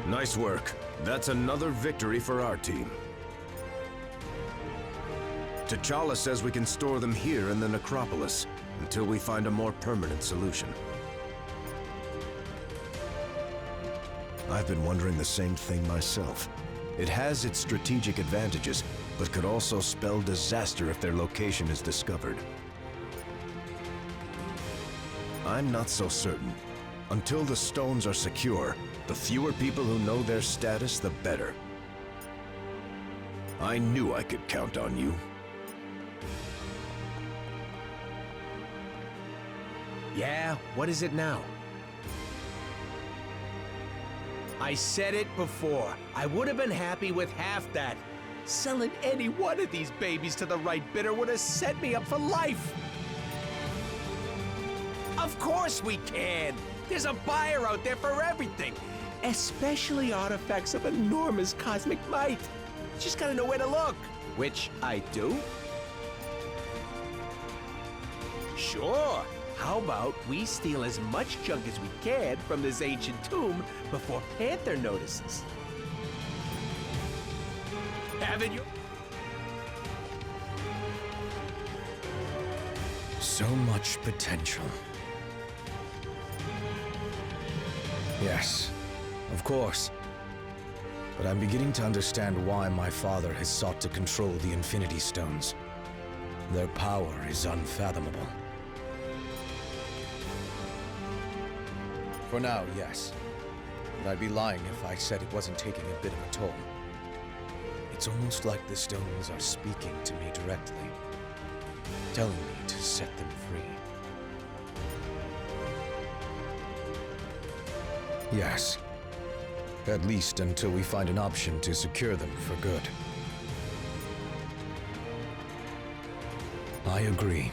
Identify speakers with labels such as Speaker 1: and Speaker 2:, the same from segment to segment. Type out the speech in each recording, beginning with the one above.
Speaker 1: Nice work. That's another victory for our team. T'Challa says we can store them here in the necropolis until we find a more permanent solution. I've been wondering the same thing myself. It has its strategic advantages, but could also spell disaster if their location is discovered. I'm not so certain. Until the stones are secure, the fewer people who know their status, the better. I knew I could count on you.
Speaker 2: Yeah, what is it now? I said it before. I would have been happy with half that. Selling any one of these babies to the right bidder would have set me up for life. Of course we can. There's a buyer out there for everything. Especially artifacts of enormous cosmic might. Just gotta know where to look. Which I do. Sure. How about we steal as much junk as we can from this ancient tomb before Panther notices? Haven't you?
Speaker 3: So much potential. Yes, of course. But I'm beginning to understand why my father has sought to control the Infinity Stones. Their power is unfathomable. For now, yes. But I'd be lying if I said it wasn't taking a bit of a toll. It's almost like the stones are speaking to me directly, telling me to set them free. Yes. At least until we find an option to secure them for good. I agree.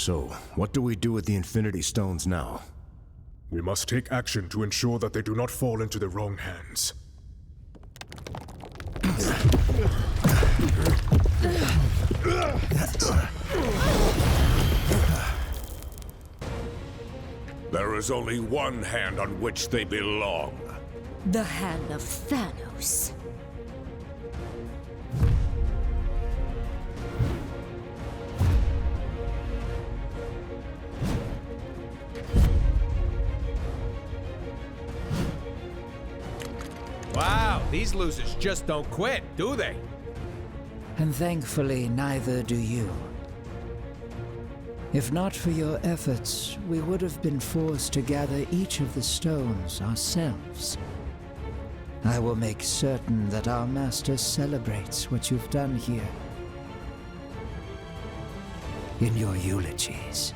Speaker 1: So, what do we do with the Infinity Stones now?
Speaker 4: We must take action to ensure that they do not fall into the wrong hands.
Speaker 5: There is only one hand on which they belong.
Speaker 6: The hand of Thanos.
Speaker 2: Wow, these losers just don't quit, do they?
Speaker 7: And thankfully, neither do you. If not for your efforts, we would have been forced to gather each of the stones ourselves. I will make certain that our master celebrates what you've done here. In your eulogies.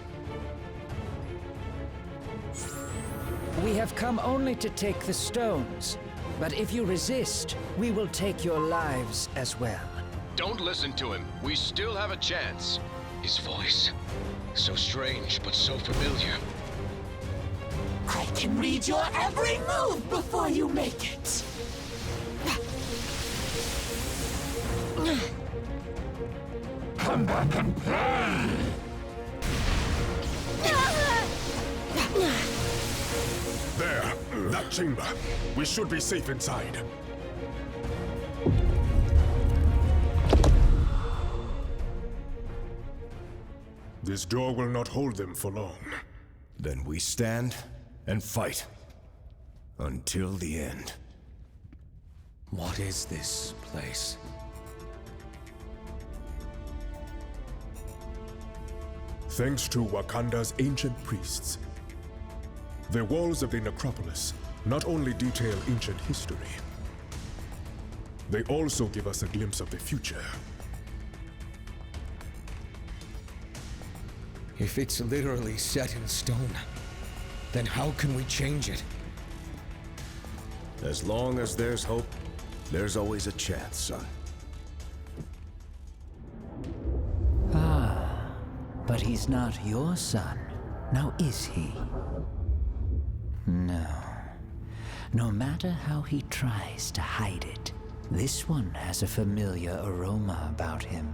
Speaker 7: We have come only to take the stones, but if you resist, we will take your lives as well.
Speaker 8: Don't listen to him. We still have a chance. His voice, so strange but so familiar.
Speaker 6: I can read your every move before you make it.
Speaker 5: Come back and play!
Speaker 4: There! That chamber! We should be safe inside. This door will not hold them for long.
Speaker 1: Then we stand and fight. Until the end.
Speaker 3: What is this place?
Speaker 4: Thanks to Wakanda's ancient priests, the walls of the necropolis not only detail ancient history, they also give us a glimpse of the future.
Speaker 3: If it's literally set in stone, then how can we change it?
Speaker 1: As long as there's hope, there's always a chance, son.
Speaker 7: But he's not your son, now is he? No. No matter how he tries to hide it, this one has a familiar aroma about him.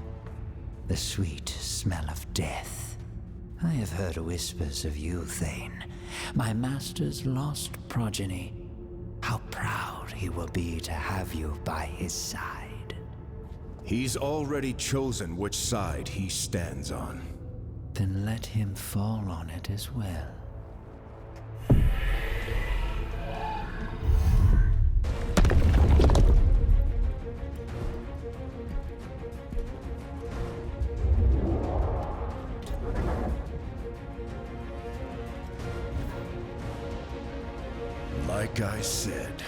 Speaker 7: the sweet smell of death. I have heard whispers of you, Thane, my master's lost progeny. How proud he will be to have you by his side.
Speaker 1: He's already chosen which side he stands on.
Speaker 7: Then let him fall on it as well.
Speaker 1: Like I said,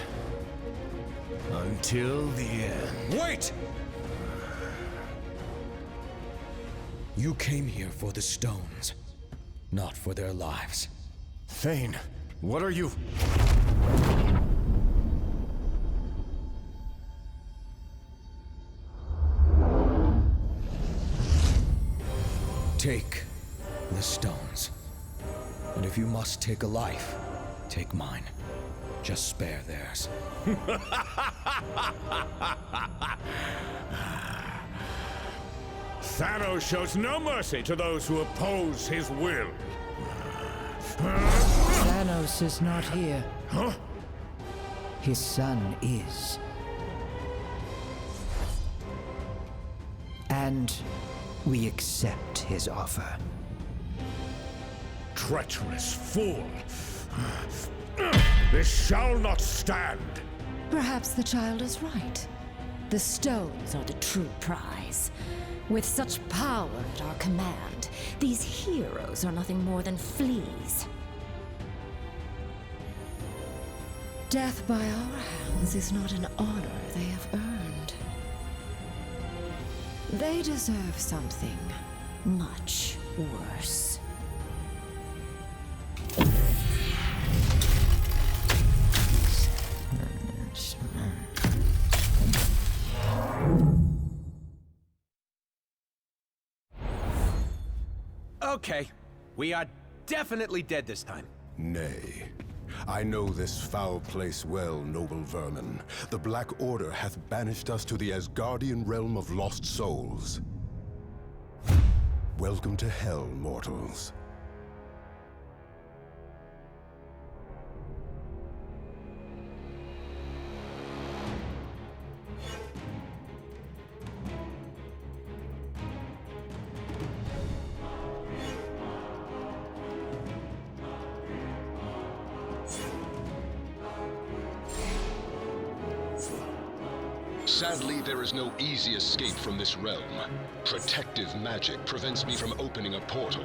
Speaker 1: until the end.
Speaker 3: Wait! You came here for the stones, not for their lives.
Speaker 1: Thane, what are you?
Speaker 3: Take the stones. And if you must take a life, take mine. Just spare theirs.
Speaker 5: Thanos shows no mercy to those who oppose his will.
Speaker 7: Thanos is not here.
Speaker 5: Huh?
Speaker 7: His son is. And we accept his offer.
Speaker 5: Treacherous fool! This shall not stand!
Speaker 9: Perhaps the child is right. The stones are the true prize. With such power at our command, these heroes are nothing more than fleas. Death by our hands is not an honor they have earned. They deserve something much worse.
Speaker 2: Okay, we are definitely dead this time.
Speaker 1: Nay. I know this foul place well, noble vermin. The Black Order hath banished us to the Asgardian realm of lost souls. Welcome to hell, mortals.
Speaker 8: Sadly, there is no easy escape from this realm. Protective magic prevents me from opening a portal.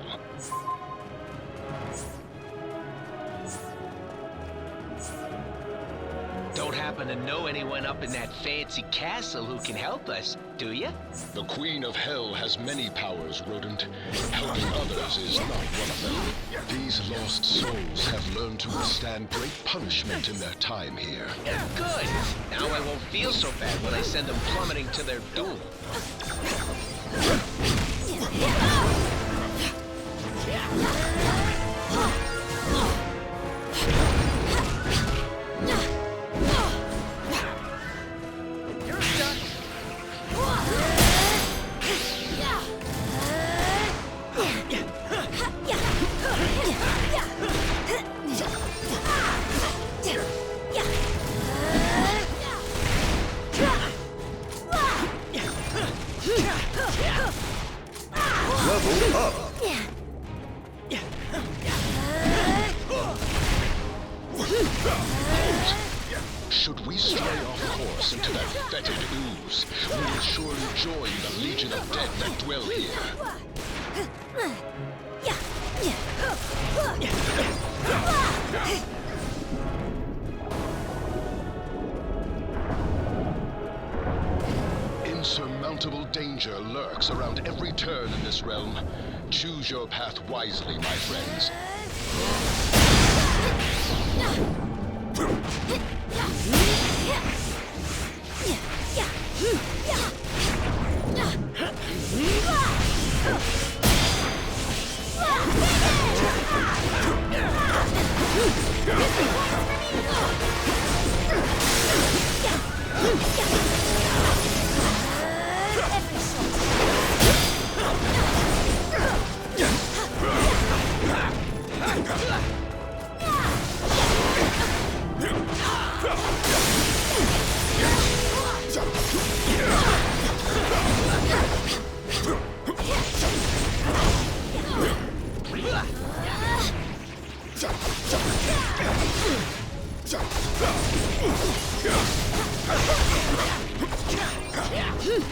Speaker 10: Don't happen to know anyone up in that fancy castle who can help us, do you?
Speaker 8: The Queen of Hell has many powers, Rodent. Helping others is not one of them. These lost souls have learned to withstand great punishment in their time here.
Speaker 10: Good! Now I won't feel so bad when I send them plummeting to their doom.
Speaker 8: Should we stray off course into that fetid ooze, we will surely join the legion of dead that dwell here. Insurmountable danger lurks around every turn in this realm. Choose your path wisely, my friends.
Speaker 1: Level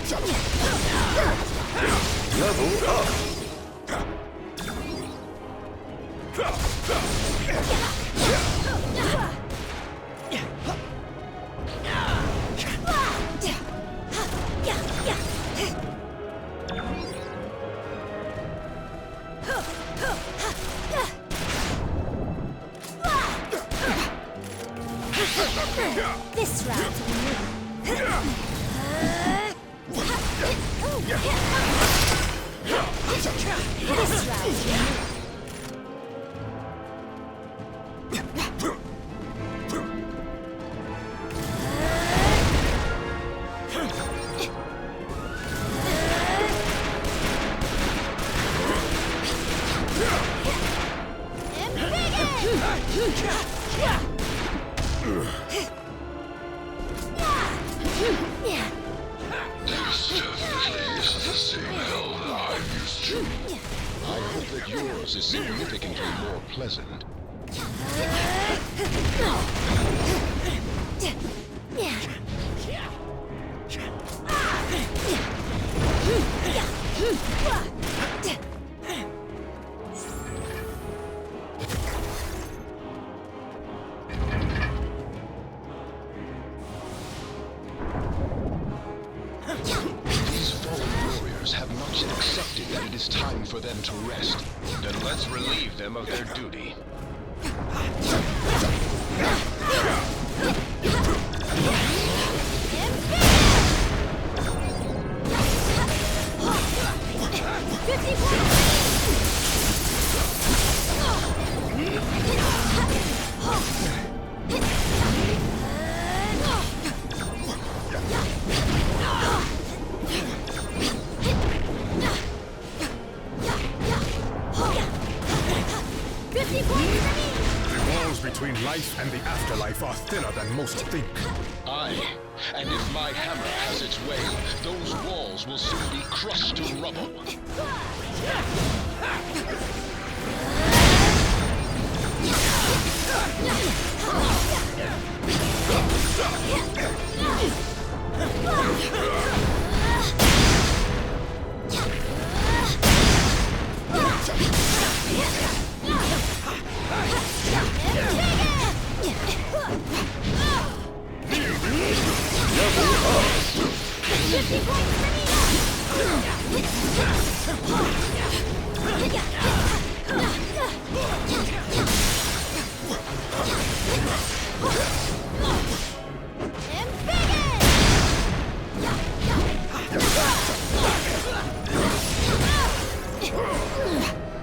Speaker 1: up!
Speaker 9: This round for me. This round for me.
Speaker 8: Yours is significantly more pleasant. These fallen warriors have not yet accepted that it is time for them to rest. Then let's relieve them of their duty.
Speaker 4: Between life and the afterlife are thinner than most think.
Speaker 8: Aye, and if my hammer has its way, those walls will soon be crushed to rubble.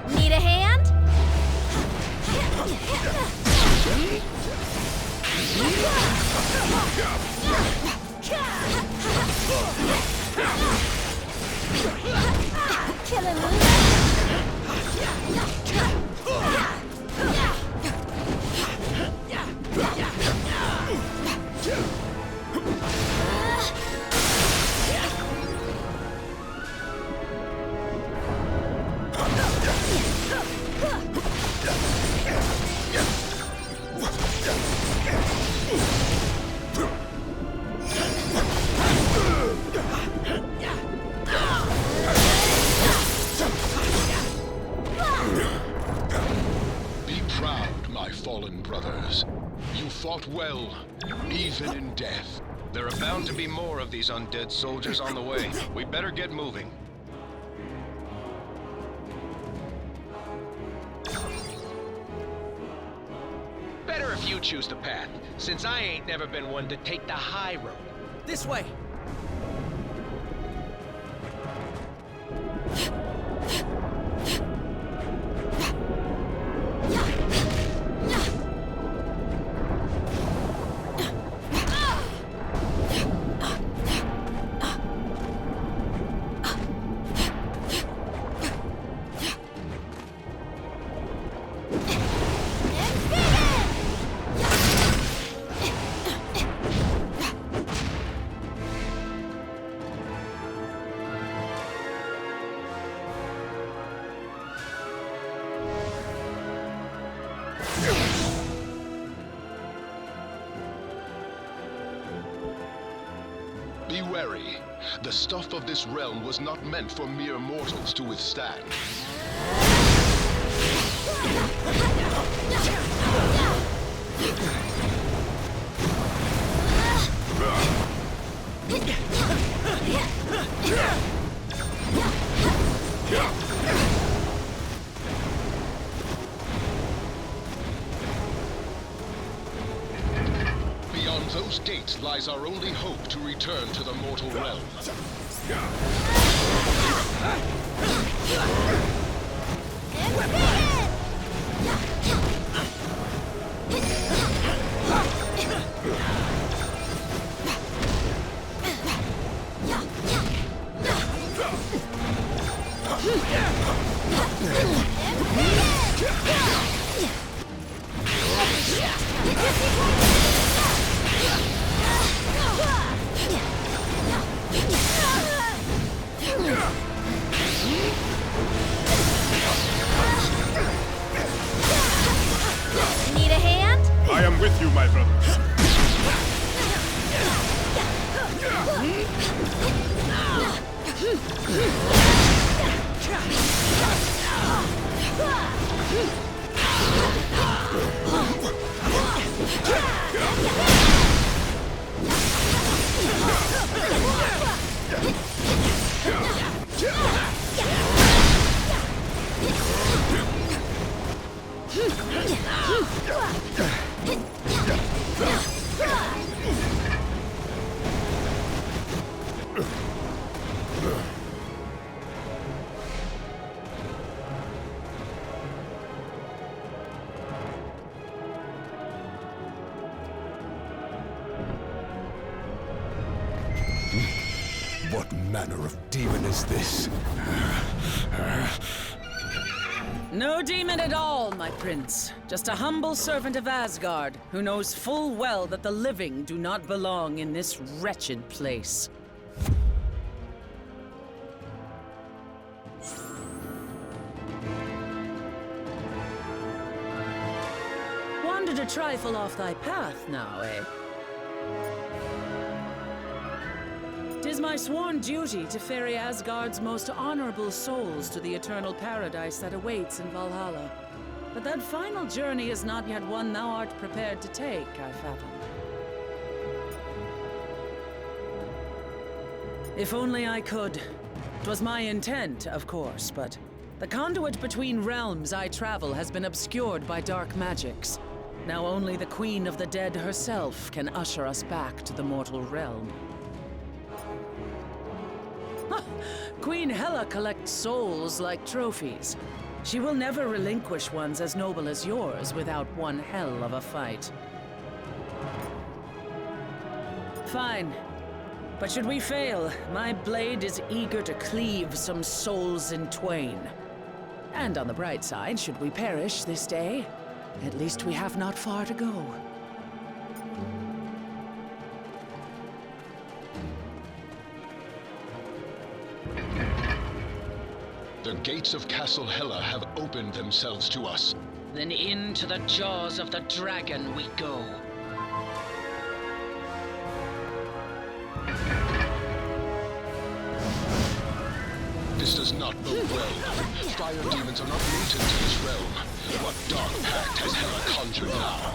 Speaker 9: Need a hand? Killing me.
Speaker 8: Fallen brothers. You fought well, even in death.
Speaker 10: There are bound to be more of these undead soldiers on the way. We better get moving. Better if you choose the path, since I ain't never been one to take the high road.
Speaker 2: This way.
Speaker 8: Be wary. The stuff of this realm was not meant for mere mortals to withstand. Beyond those gates lies our only hope to return to the mortal realm.
Speaker 9: Need a hand?
Speaker 4: I am with you, my brother.
Speaker 5: What manner of demon is this?
Speaker 11: No demon at all, my prince. Just a humble servant of Asgard, who knows full well that the living do not belong in this wretched place. Wandered a trifle off thy path now, eh? 'Tis my sworn duty to ferry Asgard's most honorable souls to the eternal paradise that awaits in Valhalla. But that final journey is not yet one thou art prepared to take, I fathom. If only I could. 'Twas my intent, of course, but the conduit between realms I travel has been obscured by dark magics. Now only the Queen of the Dead herself can usher us back to the mortal realm. Queen Hela collects souls like trophies. She will never relinquish ones as noble as yours without one hell of a fight. Fine. But should we fail, my blade is eager to cleave some souls in twain. And on the bright side, should we perish this day, at least we have not far to go.
Speaker 8: The gates of Castle Hela have opened themselves to us.
Speaker 10: Then into the jaws of the dragon we go.
Speaker 8: This does not bode well. Fire demons are not native to this realm. What dark pact has Hela conjured now?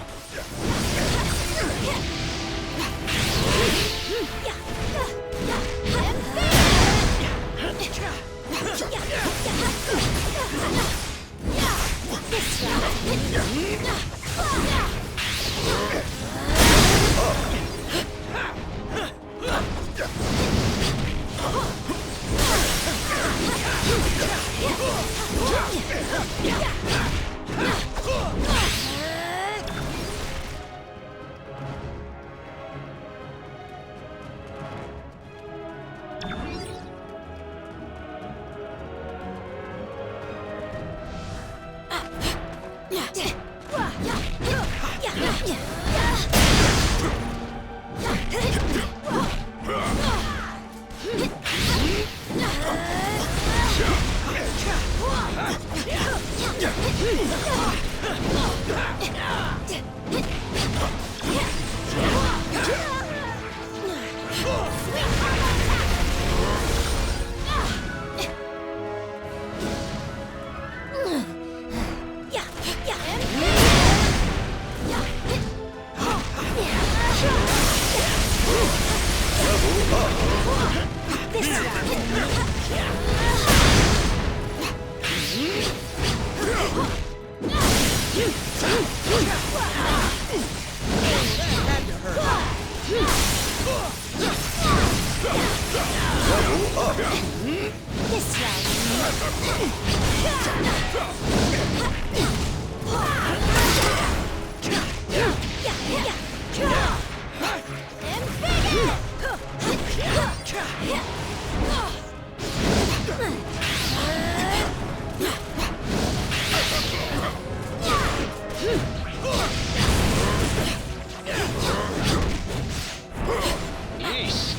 Speaker 10: Yeesh.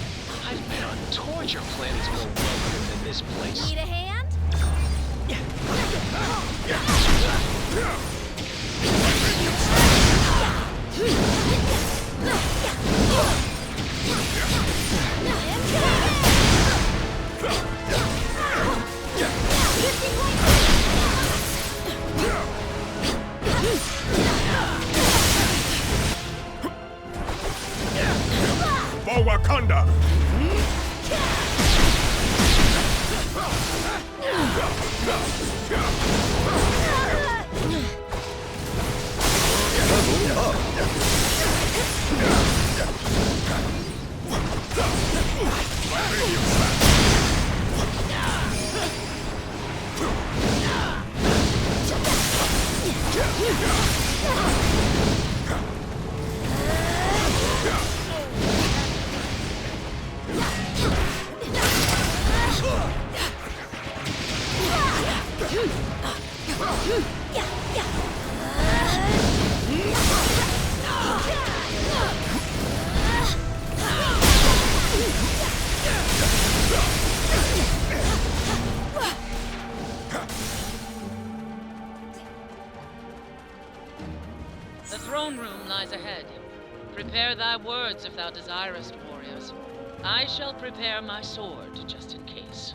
Speaker 10: I've been on torture planets more welcome than this place.
Speaker 9: Need a hand?
Speaker 5: For Wakanda!
Speaker 11: The throne room lies ahead. Prepare thy words if thou desirest, warriors. I shall prepare my sword, just in case.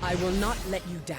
Speaker 11: I will not let you down.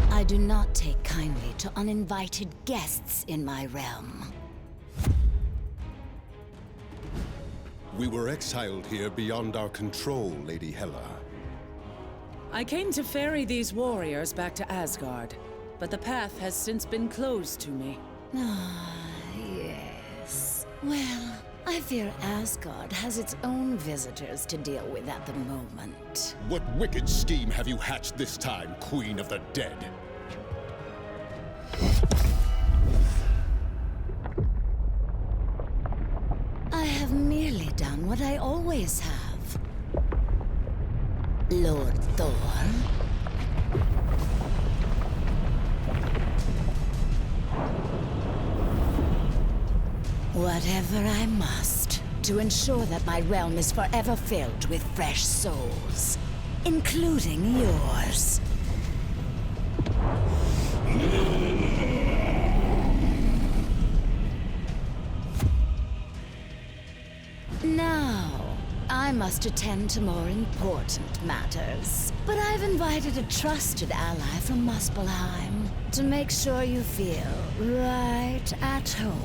Speaker 9: I do not take kindly to uninvited guests in my realm.
Speaker 8: We were exiled here beyond our control, Lady Hela.
Speaker 11: I came to ferry these warriors back to Asgard, but the path has since been closed to me.
Speaker 9: Ah, yes. Well, I fear Asgard has its own visitors to deal with at the moment.
Speaker 8: What wicked scheme have you hatched this time, Queen of the Dead?
Speaker 9: I have merely done what I always have. Lord Thor. Whatever I must, to ensure that my realm is forever filled with fresh souls, including yours. Now, I must attend to more important matters. But I've invited a trusted ally from Muspelheim to make sure you feel right at home.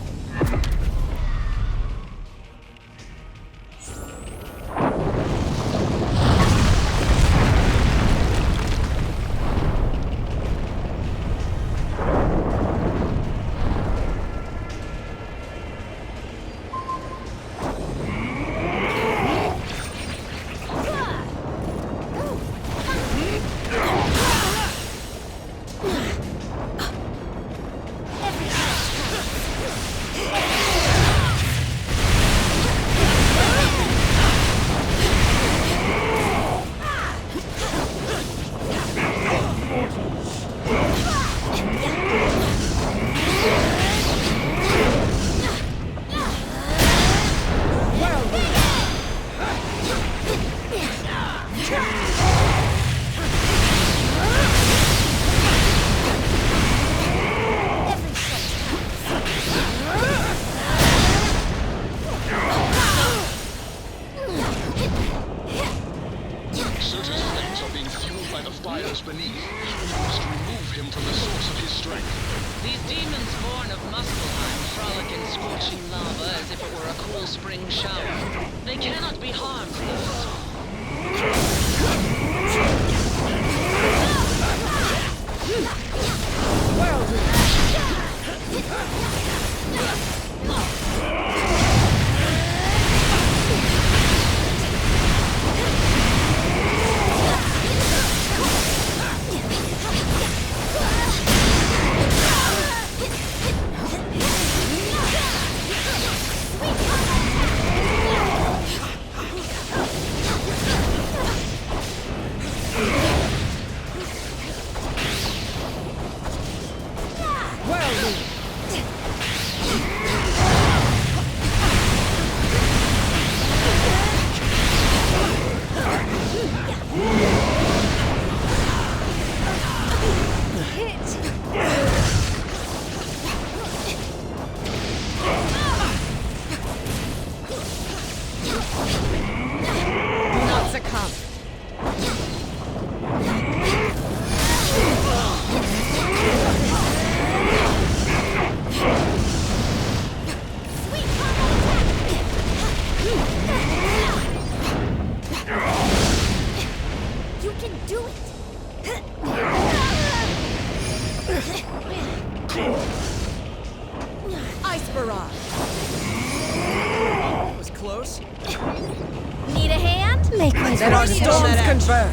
Speaker 11: Let our storms converge.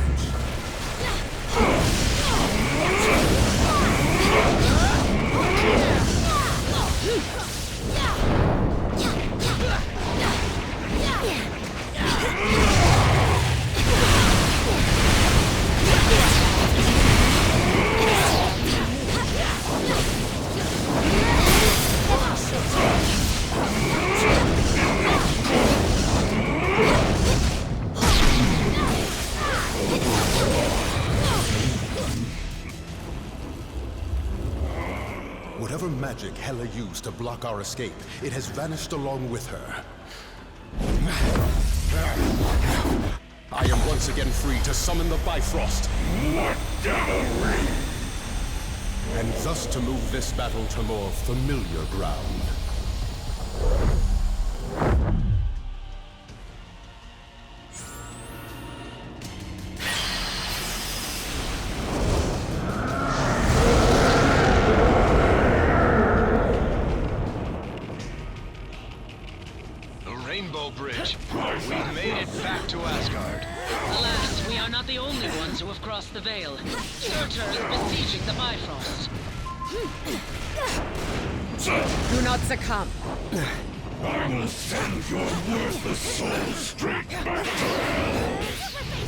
Speaker 12: Whatever magic Hela used to block our escape, it has vanished along with her. I am once again free to summon the Bifrost. What devilry! And thus to move this battle to more familiar ground.
Speaker 10: Bridge. We've made it back to Asgard.
Speaker 11: Alas, we are not the only ones who have crossed the Veil. Surtur is besieging the Bifrost. Do not succumb.
Speaker 13: I will send your worthless soul straight back to hell.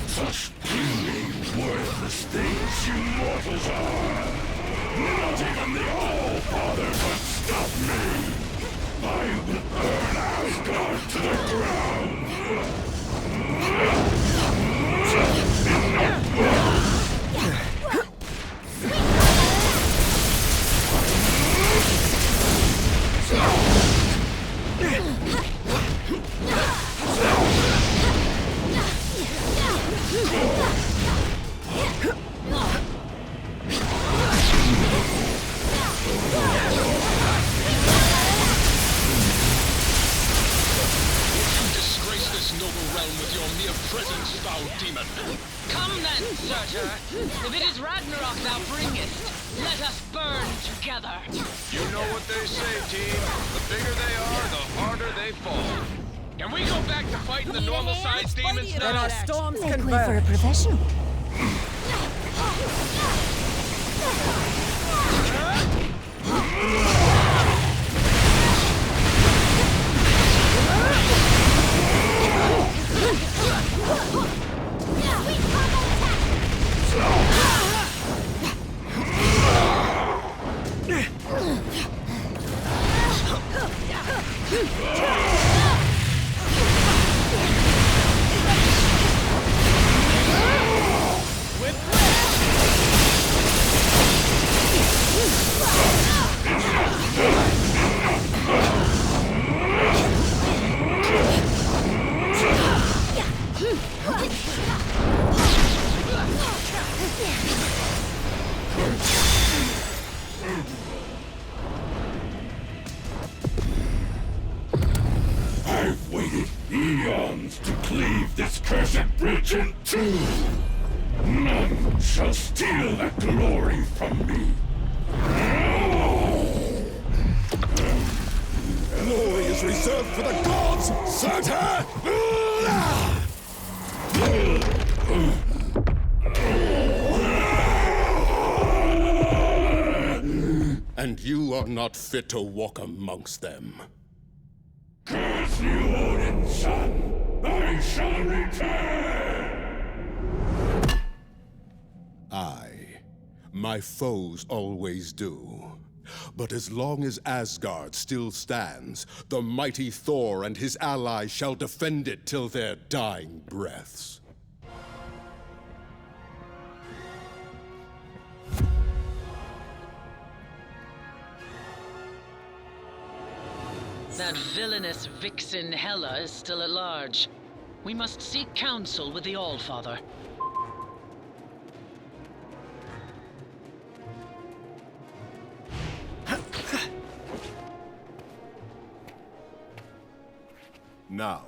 Speaker 13: Such puny, worthless things you mortals are. Not even the All-Father could stop me. I will burn Asgard to the ground!
Speaker 10: Surtur. If it is Ragnarok thou bringest, let us burn together.
Speaker 5: You know what they say, team. The bigger they are, the harder they fall.
Speaker 10: Can we go back to fighting the normal-sized demons now?
Speaker 11: Then our storms
Speaker 9: Make way
Speaker 11: converge.
Speaker 9: for a professional.
Speaker 13: I've waited eons to cleave this cursed bridge in two. None shall steal that glory from me.
Speaker 12: Glory is reserved for the gods, Surtur! And you are not fit to walk amongst them.
Speaker 13: Curse you, Odin's son! I shall return!
Speaker 12: Aye, my foes always do. But as long as Asgard still stands, the mighty Thor and his allies shall defend it till their dying breaths.
Speaker 11: That villainous vixen Hela is still at large. We must seek counsel with the Allfather.
Speaker 12: Now,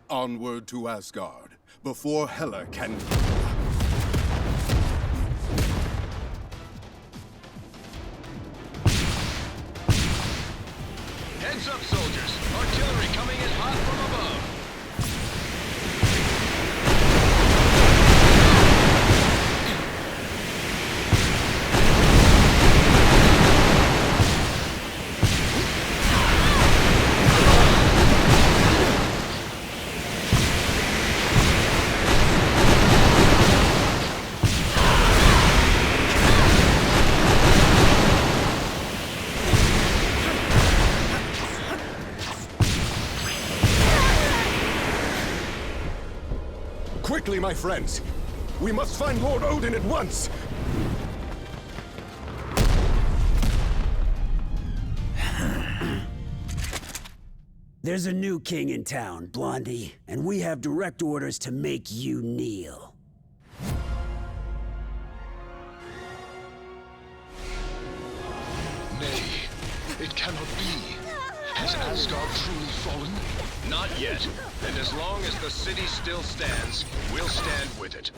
Speaker 12: onward to Asgard, before Hela can...
Speaker 5: Heads up, soldiers. Artillery coming in hot from above.
Speaker 12: Quickly, my friends! We must find Lord Odin at once!
Speaker 14: There's a new king in town, Blondie, and we have direct orders to make you kneel.
Speaker 8: Nay, it cannot be. Has Asgard truly fallen?
Speaker 5: Not yet. And as long as the city still stands, we'll stand with it.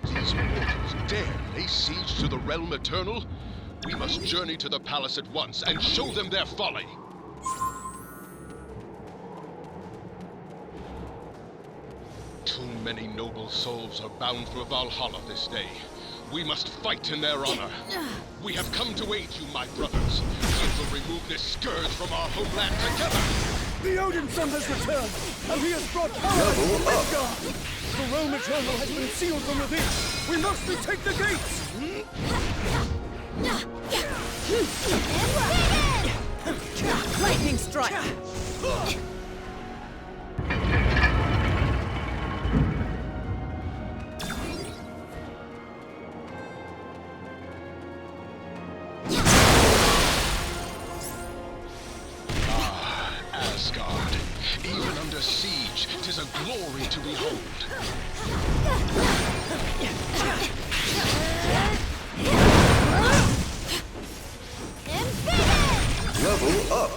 Speaker 8: These mortals dare lay siege to the realm eternal? We must journey to the palace at once and show them their folly. Too many noble souls are bound for Valhalla this day. We must fight in their honor. We have come to aid you, my brothers. We will remove this scourge from our homeland together.
Speaker 15: The Odin Son has returned, and he has brought power to Midgard. The realm eternal has been sealed from within. We must retake the gates.
Speaker 11: Lightning strike!
Speaker 8: glory to behold.
Speaker 1: Level up.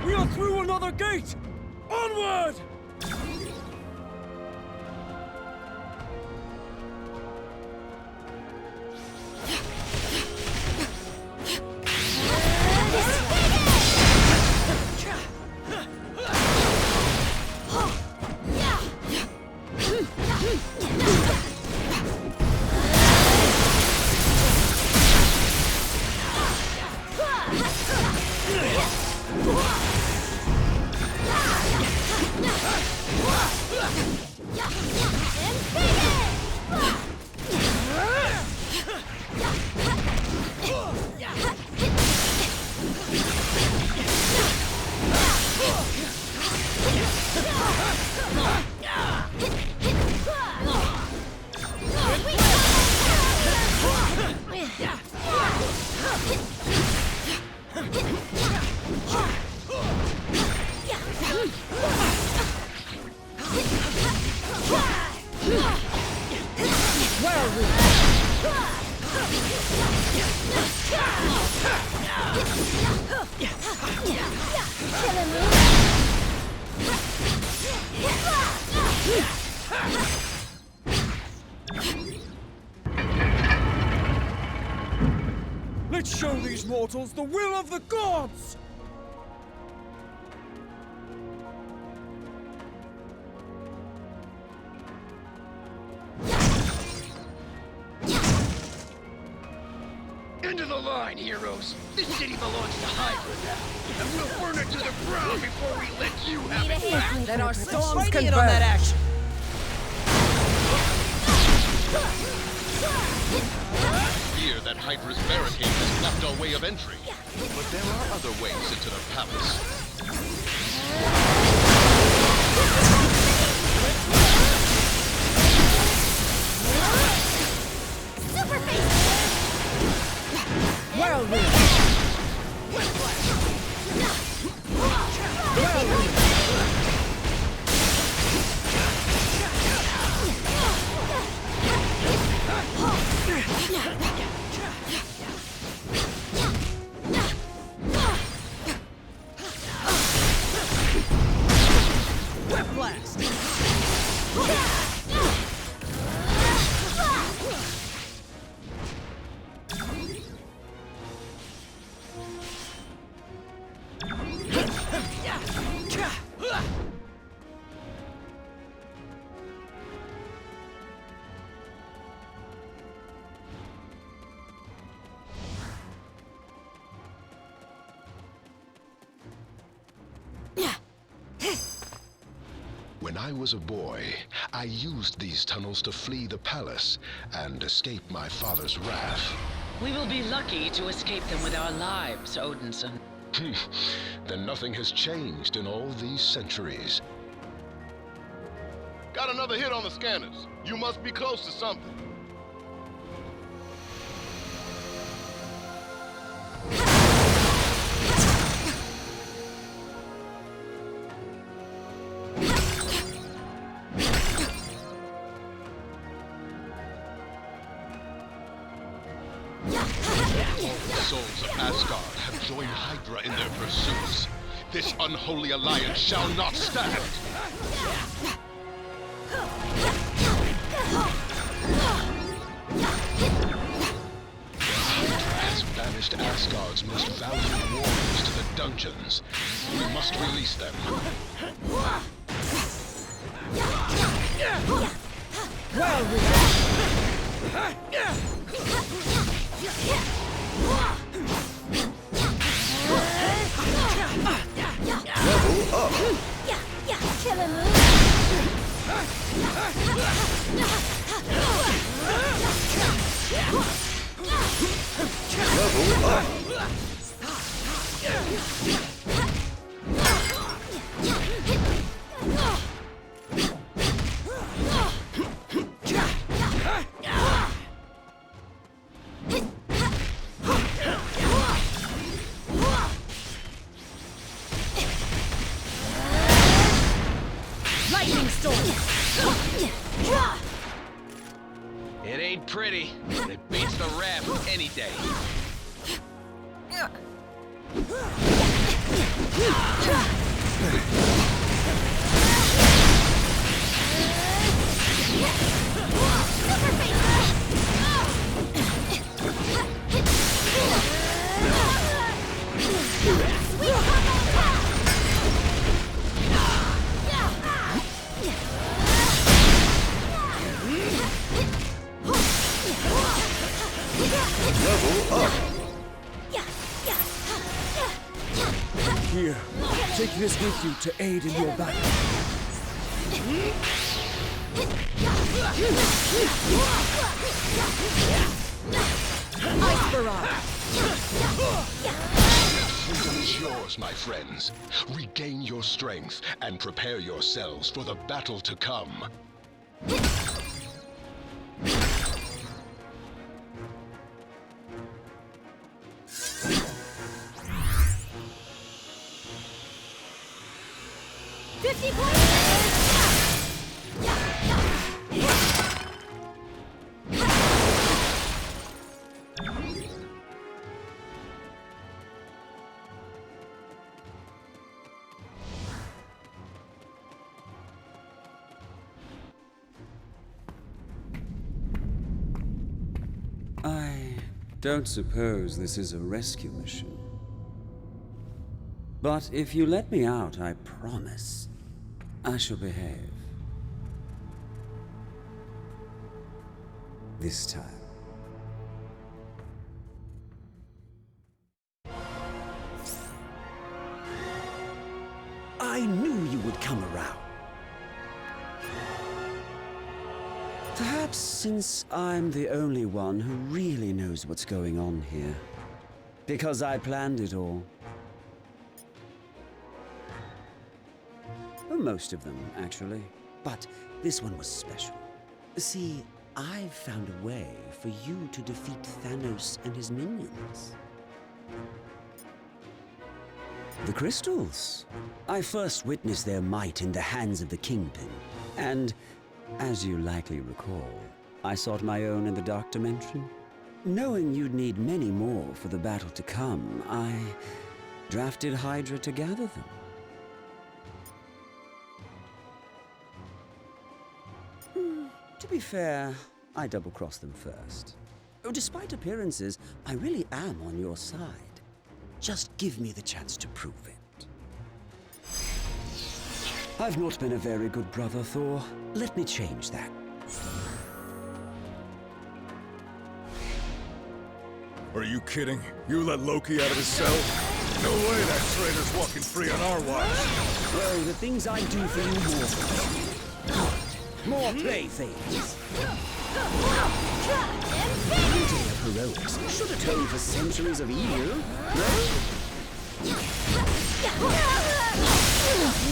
Speaker 15: We are through another gate! Onward! Let's show these mortals the will of the gods!
Speaker 5: Into the line, heroes! This city belongs to Hydra now, and we'll burn it to the ground before we let you have it back!
Speaker 11: Let our storms
Speaker 15: Let's
Speaker 11: converge.
Speaker 15: on that action!
Speaker 8: Fear that Hydra's barricade has blocked our way of entry. But there are other ways into the palace.
Speaker 9: Super face!
Speaker 15: Well then!
Speaker 8: When I was a boy, I used these tunnels to flee the palace and escape my father's wrath.
Speaker 11: We will be lucky to escape them with our lives, Odinson.
Speaker 8: Then nothing has changed in all these centuries.
Speaker 13: Got another hit on the scanners. You must be close to something.
Speaker 8: All the souls of Asgard have joined Hydra in their pursuits. This unholy alliance shall not stand! banished Asgard's most valued warriors to the dungeons. We must release them.
Speaker 15: Well,
Speaker 1: Level up.
Speaker 9: Killer move.
Speaker 1: Level up.
Speaker 11: Lightning storm.
Speaker 10: It ain't pretty, but it beats the raft any day.
Speaker 1: Level up.
Speaker 15: Here, take this with you to aid in your battle.
Speaker 11: Ice barrage.
Speaker 8: Freedom is yours, my friends. Regain your strength and prepare yourselves for the battle to come.
Speaker 14: I don't suppose this is a rescue mission. But if you let me out, I promise I shall behave. This time. I knew you would come around. Perhaps since I'm the only one who really knows what's going on here. Because I planned it all. Well, most of them, actually. But this one was special. See, I've found a way for you to defeat Thanos and his minions. The crystals. I first witnessed their might in the hands of the Kingpin. And, as you likely recall, I sought my own in the Dark Dimension. Knowing you'd need many more for the battle to come, I drafted Hydra to gather them. To be fair, I double-crossed them first. Despite appearances, I really am on your side. Just give me the chance to prove it. I've not been a very good brother, Thor. Let me change that.
Speaker 13: Are you kidding? You let Loki out of his cell? No way that traitor's walking free on our watch.
Speaker 14: Well, the things I do for you more playthings. One day of heroics should atone for centuries of evil, no?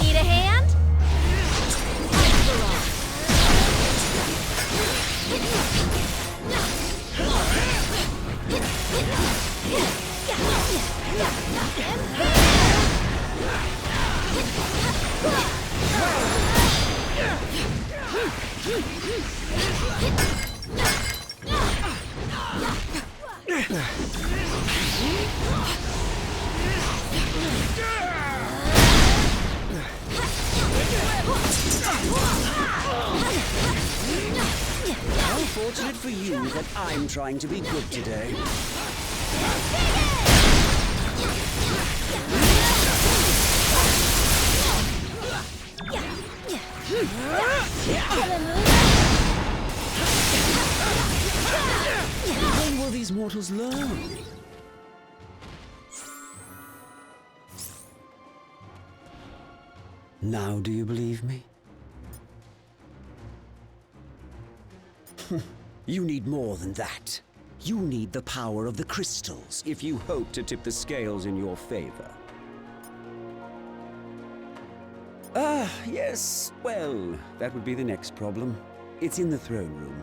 Speaker 9: Need a hand?
Speaker 14: How fortunate for you that I'm trying to be good today. When will these mortals learn? Now do you believe me? You need more than that. You need the power of the crystals if you hope to tip the scales in your favor. Ah, yes. Well, that would be the next problem. It's in the throne room,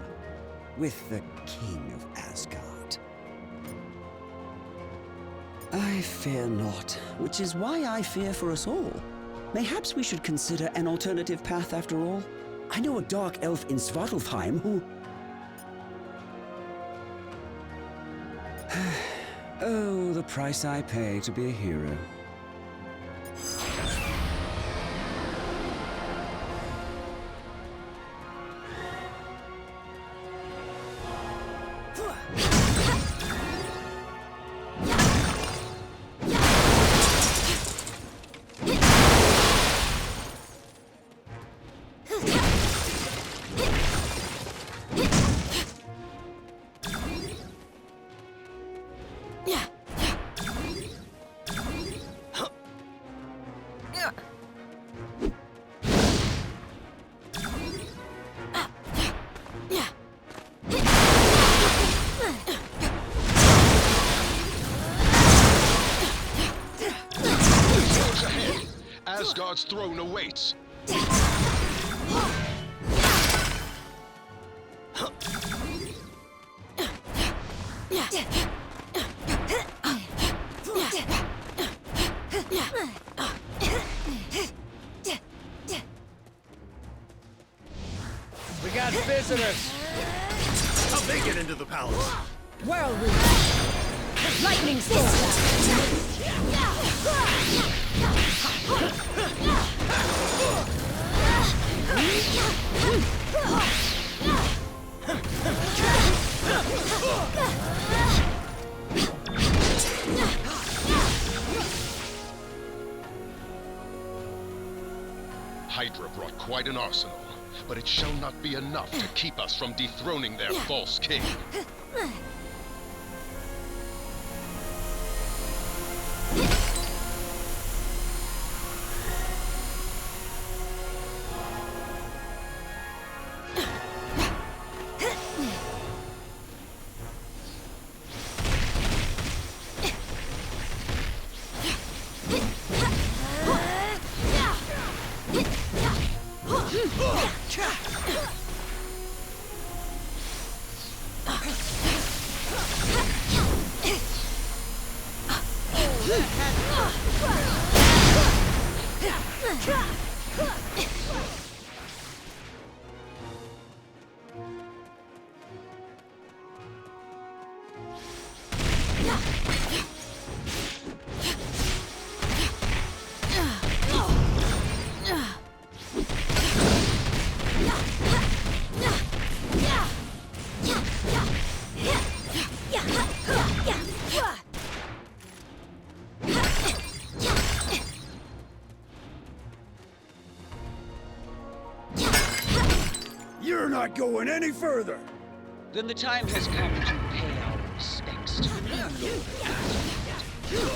Speaker 14: with the King of Asgard. I fear not, which is why I fear for us all. Mayhaps we should consider an alternative path after all. I know a dark elf in Svartalfheim who... Oh, the price I pay to be a hero.
Speaker 8: Asgard's throne awaits.
Speaker 15: We got visitors!
Speaker 5: How'd they get into the palace?
Speaker 6: Whirlwind! Lightning storm!
Speaker 8: Hydra brought quite an arsenal, but it shall not be enough to keep us from dethroning their false king.
Speaker 15: You're not going any further!
Speaker 14: Then the time has come to pay our respects to the new Lord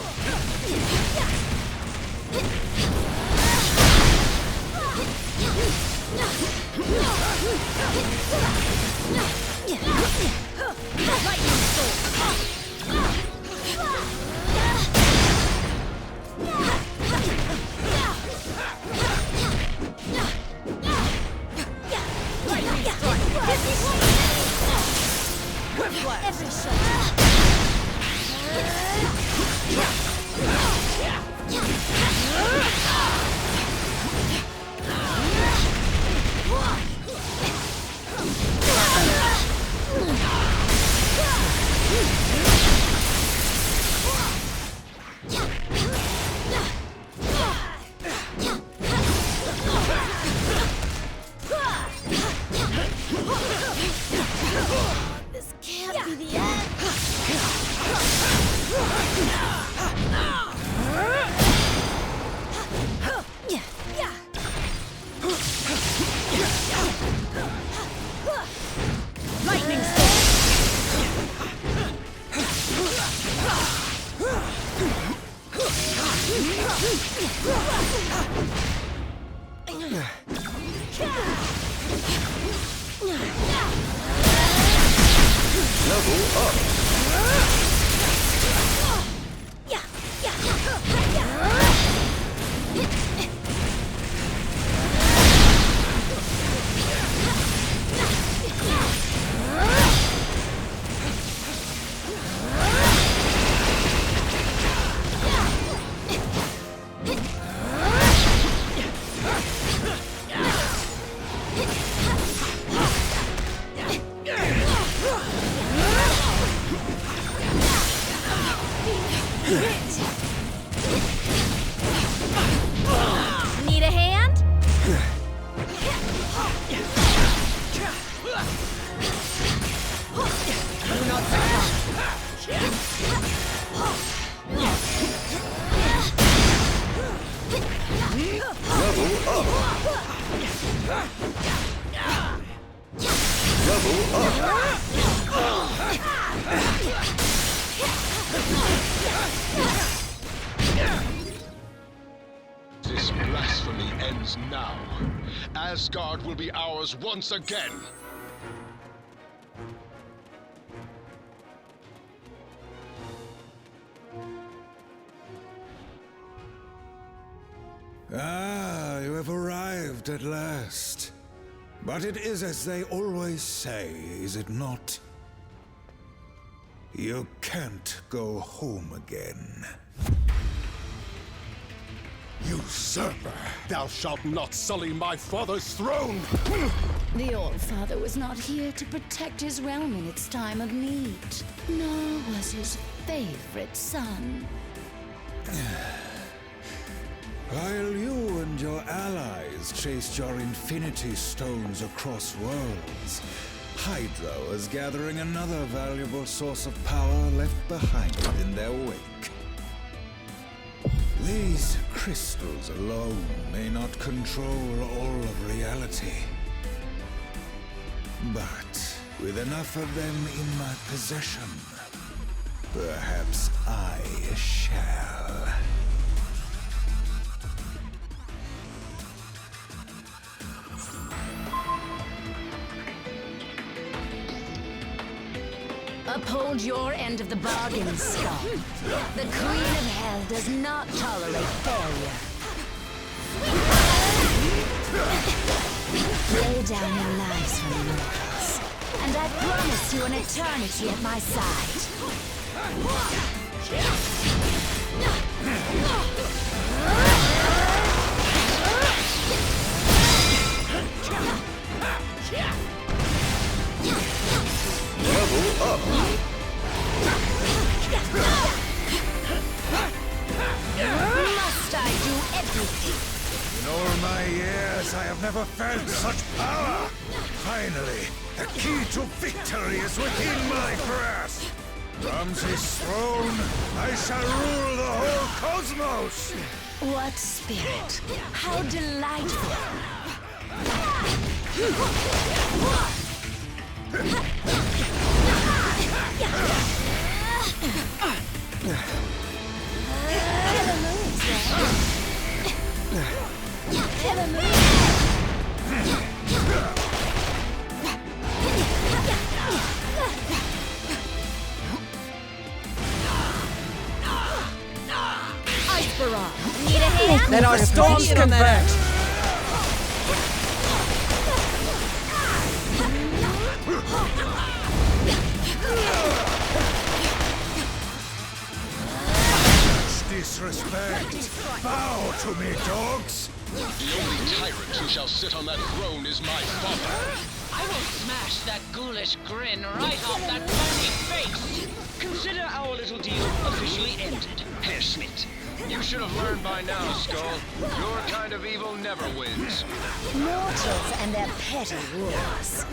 Speaker 6: Every shot. This can't be the end.
Speaker 9: Need a hand?
Speaker 8: This blasphemy ends now. Asgard will be ours once again.
Speaker 3: Ah, you have arrived at last. But it is as they always say, is it not? You can't go home again.
Speaker 12: Usurper! Thou shalt not sully my father's throne!
Speaker 9: The All-Father was not here to protect his realm in its time of need, nor was his favorite son.
Speaker 3: While you and your allies chased your Infinity Stones across worlds, Hydra was gathering another valuable source of power left behind in their wake. These crystals alone may not control all of reality. But with enough of them in my possession, perhaps I shall.
Speaker 9: Uphold your end of the bargain, Scum. The Queen of Hell does not tolerate failure. Lay down your lives for the mortals, and I promise you an eternity at my side.
Speaker 3: Level up!
Speaker 9: Must I do everything?
Speaker 3: In all my years, I have never felt such power! Finally, the key to victory is within my grasp! From this throne, I shall rule the whole cosmos!
Speaker 9: What spirit? How delightful! Need a hand?
Speaker 11: Let our storms converge!
Speaker 3: Disrespect! Bow to me, dogs!
Speaker 8: The only tyrant who shall sit on that throne is my father.
Speaker 10: I will smash that ghoulish grin right off that funny face! Consider our little deal officially ended, Herr Schmidt.
Speaker 2: You should have learned by now, Skull. Your kind of evil never wins.
Speaker 9: Mortals and their petty wars.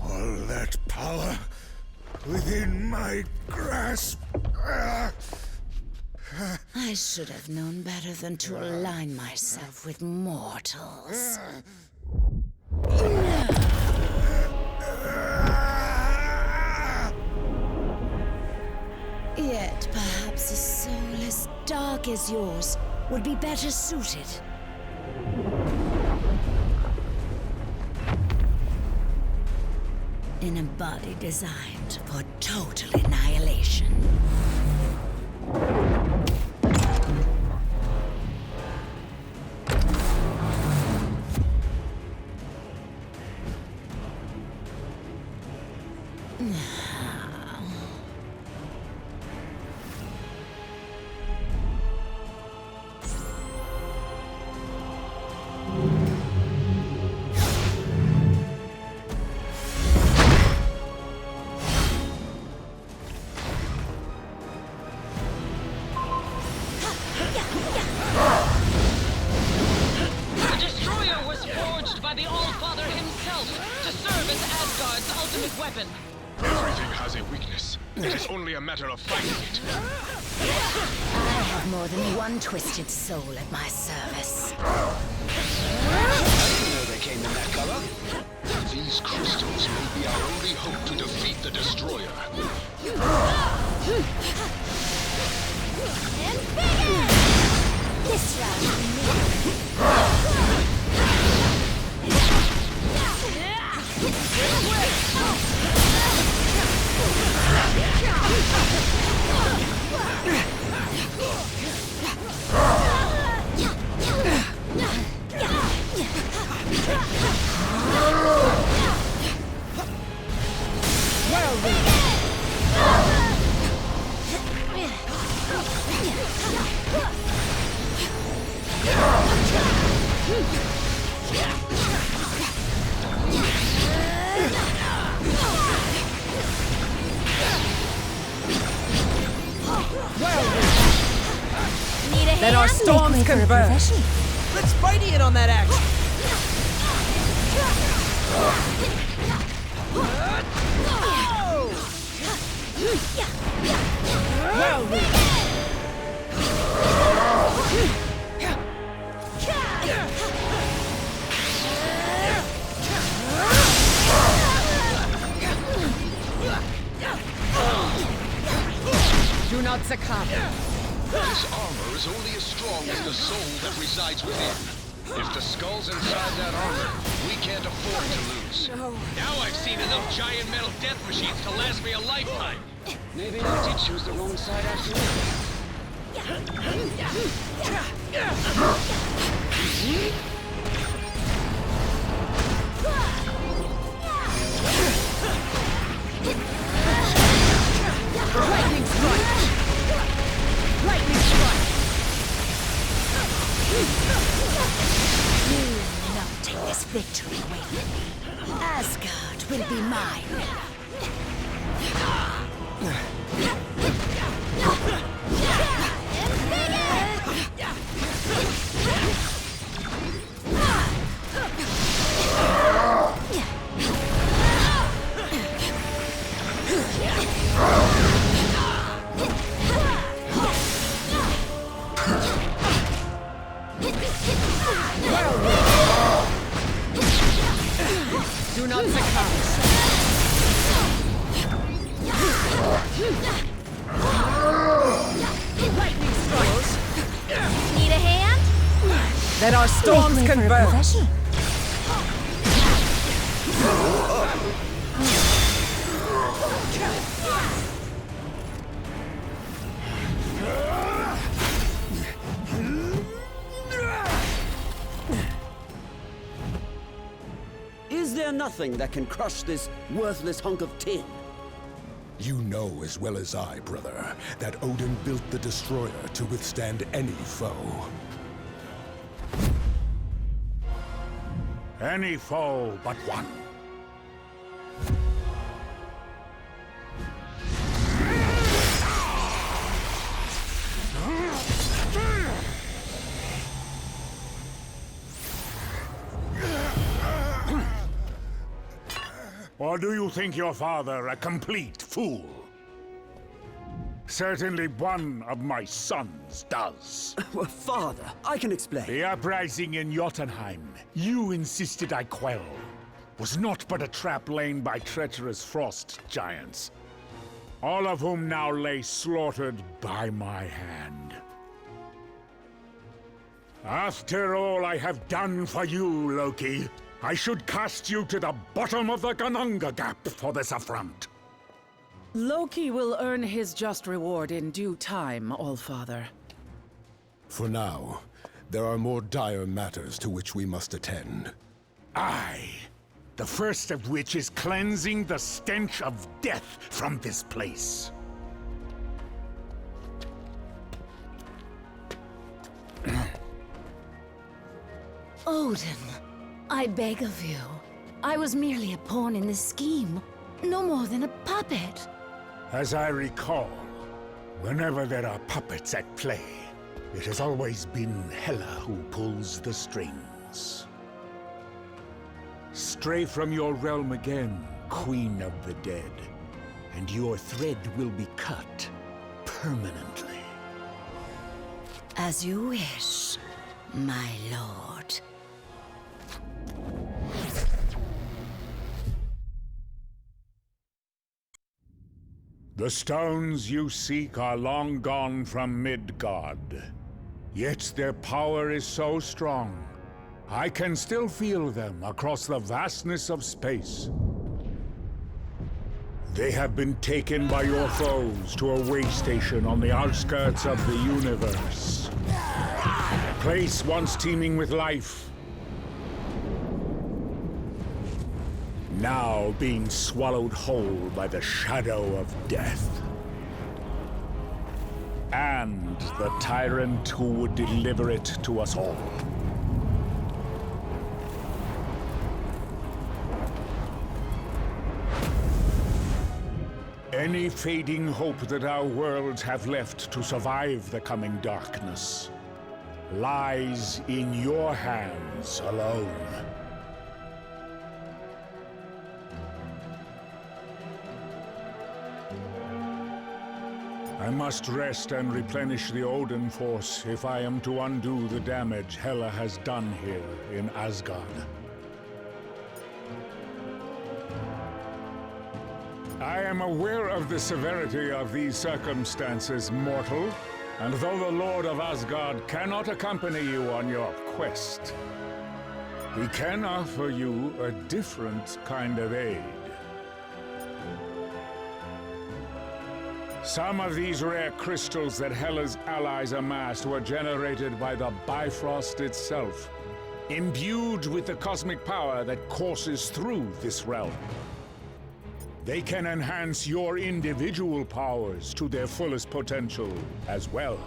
Speaker 13: All that power within my grasp.
Speaker 9: I should have known better than to align myself with mortals. Yet perhaps a soul as dark as yours would be better suited. In a body designed for total annihilation.
Speaker 8: Everything has a weakness. It is only a matter of finding it.
Speaker 9: I have more than one twisted soul at my service.
Speaker 5: I didn't know they came in that color.
Speaker 8: These crystals may be our only hope to defeat the Destroyer.
Speaker 9: This round
Speaker 11: Let our storms converge.
Speaker 15: Let's Spidey in on that action.
Speaker 11: Do not succumb.
Speaker 8: This armor is only as strong as the soul that resides within. If the skull's inside that armor, we can't afford to lose.
Speaker 5: Now I've seen enough giant metal death machines to last me a lifetime.
Speaker 14: Maybe I did choose the wrong side after all.
Speaker 11: Lightning strike! Lightning strike!
Speaker 9: You will not take this victory away from me. Asgard will be mine.
Speaker 11: Do not succumb. Lightning strikes.
Speaker 9: Need a hand?
Speaker 11: Let our storms converge.
Speaker 14: Is there nothing that can crush this worthless hunk of tin?
Speaker 12: You know as well as I, brother, that Odin built the Destroyer to withstand any foe.
Speaker 13: Any foe but one. Or do you think your father a complete fool? Certainly one of my sons does.
Speaker 15: Father, I can explain.
Speaker 13: The uprising in Jotunheim, you insisted I quell, was not but a trap laid by treacherous frost giants, all of whom now lay slaughtered by my hand. After all I have done for you, Loki, I should cast you to the bottom of the Gununga Gap for this affront.
Speaker 11: Loki will earn his just reward in due time, Allfather.
Speaker 12: For now, there are more dire matters to which we must attend.
Speaker 13: Aye. The first of which is cleansing the stench of death from this place.
Speaker 9: Odin, I beg of you. I was merely a pawn in this scheme, no more than a puppet.
Speaker 13: As I recall, whenever there are puppets at play, it has always been Hela who pulls the strings. Stray from your realm again, Queen of the Dead, and your thread will be cut permanently.
Speaker 9: As you wish, my lord.
Speaker 13: The stones you seek are long gone from Midgard. Yet their power is so strong, I can still feel them across the vastness of space. They have been taken by your foes to a way station on the outskirts of the universe. A place once teeming with life, now being swallowed whole by the shadow of death. And the tyrant who would deliver it to us all. Any fading hope that our worlds have left to survive the coming darkness lies in your hands alone. I must rest and replenish the Odin force if I am to undo the damage Hela has done here in Asgard. I am aware of the severity of these circumstances, mortal, and though the Lord of Asgard cannot accompany you on your quest, he can offer you a different kind of aid. Some of these rare crystals that Hela's allies amassed were generated by the Bifrost itself, imbued with the cosmic power that courses through this realm. They can enhance your individual powers to their fullest potential as well.